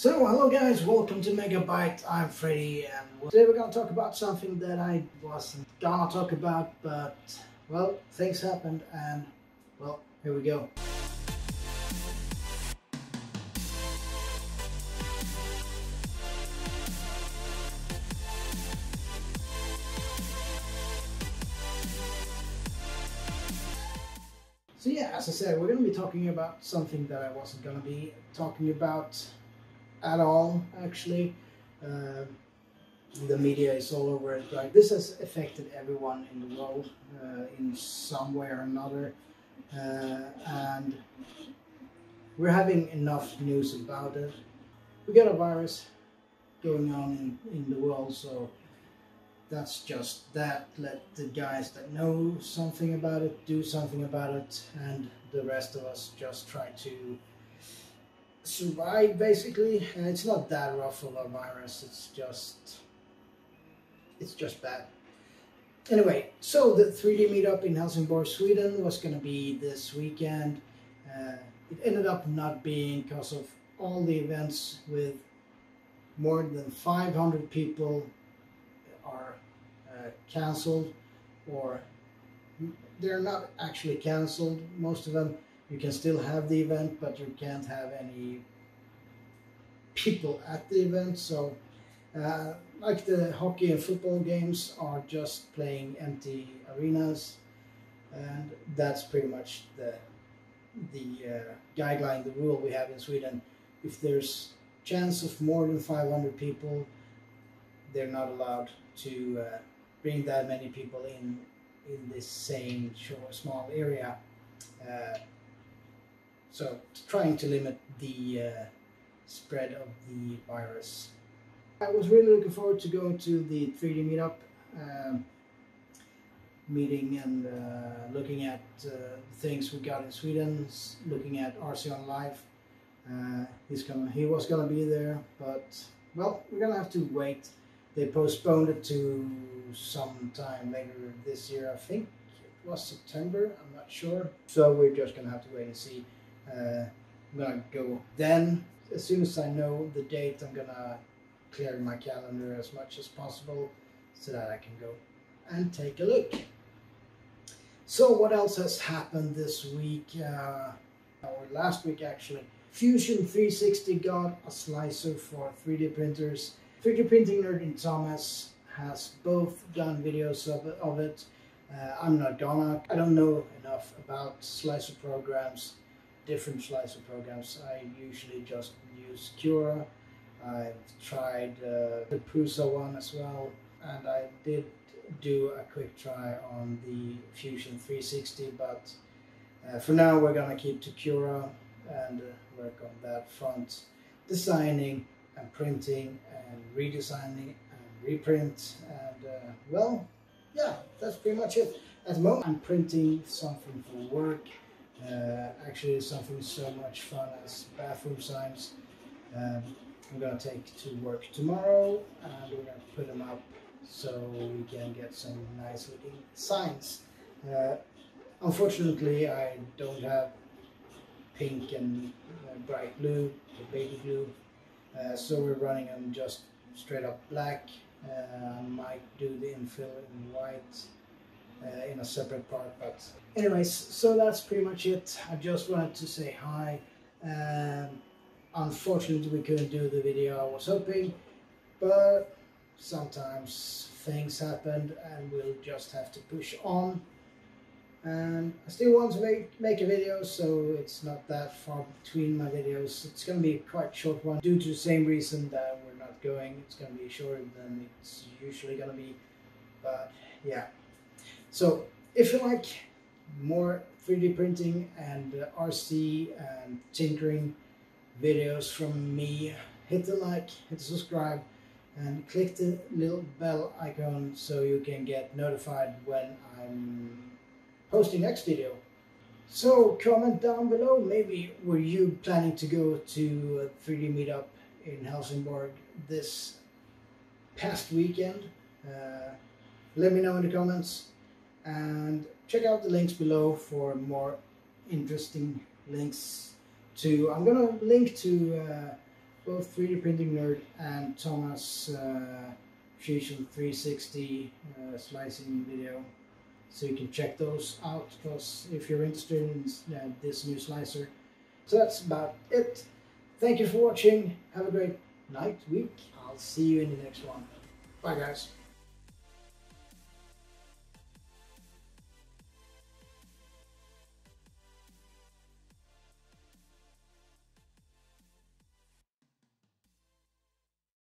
So, hello guys, welcome to MegaBite. I'm Freddy, and today we're gonna talk about something that I wasn't gonna talk about, but, well, things happened, and, well, here we go. So yeah, as I said, we're gonna be talking about something that I wasn't gonna be talking about at all, actually. The media is all over it, right? This has affected everyone in the world in some way or another, and we're having enough news about it. We got a virus going on in the world, so that's just that. Let the guys that know something about it do something about it, and the rest of us just try to survive, basically. And it's not that rough of a virus, it's just bad. Anyway, so the 3D meetup in Helsingborg, Sweden was going to be this weekend. It ended up not being because of all the events with more than 500 people are cancelled, or they're not actually cancelled. Most of them, you can still have the event, but you can't have any people at the event. So like the hockey and football games are just playing empty arenas, and that's pretty much the guideline, the rule we have in Sweden. If there's chance of more than 500 people, they're not allowed to bring that many people in this same small area. So trying to limit the spread of the virus. I was really looking forward to going to the 3D meetup meeting and looking at things we got in Sweden, looking at RC on Live. He was gonna be there, but well, we're gonna have to wait. They postponed it to sometime later this year. I think it was September, I'm not sure. So we're just gonna have to wait and see. I'm gonna go then. As soon as I know the date, I'm gonna clear my calendar as much as possible so that I can go and take a look. So what else has happened this week, or last week actually? Fusion 360 got a slicer for 3D printers. 3D printing nerd in Thomas has both done videos of it. I'm not gonna. I don't know enough about slicer programs, different slicer programs. I usually just use Cura. I've tried the Prusa one as well, and I did do a quick try on the Fusion 360, but for now we're gonna keep to Cura and work on that front, designing and printing and redesigning and reprint, and well, yeah, that's pretty much it. At the moment I'm printing something for work, actually something so much fun as bathroom signs. I'm gonna take to work tomorrow, and we're gonna put them up so we can get some nice looking signs. Unfortunately, I don't have pink and bright blue or baby blue, so we're running them just straight up black. I might do the infill in white in a separate part, but anyways, so that's pretty much it. I just wanted to say hi. Unfortunately, we couldn't do the video I was hoping, but sometimes things happened and we'll just have to push on. And I still want to make a video, so it's not that far between my videos. It's going to be a quite short one due to the same reason that we're not going. It's going to be shorter than it's usually going to be, but yeah. So if you like more 3D printing and RC and tinkering videos from me, hit the like, hit the subscribe, and click the little bell icon so you can get notified when I'm posting next video. So comment down below, maybe were you planning to go to a 3D meetup in Helsingborg this past weekend? Let me know in the comments, and check out the links below for more interesting links to. I'm gonna link to both 3D printing nerd and Thomas Fusion 360 slicing video, so you can check those out, because if you're interested in this new slicer. So that's about it. Thank you for watching. Have a great night, week. I'll see you in the next one. Bye guys.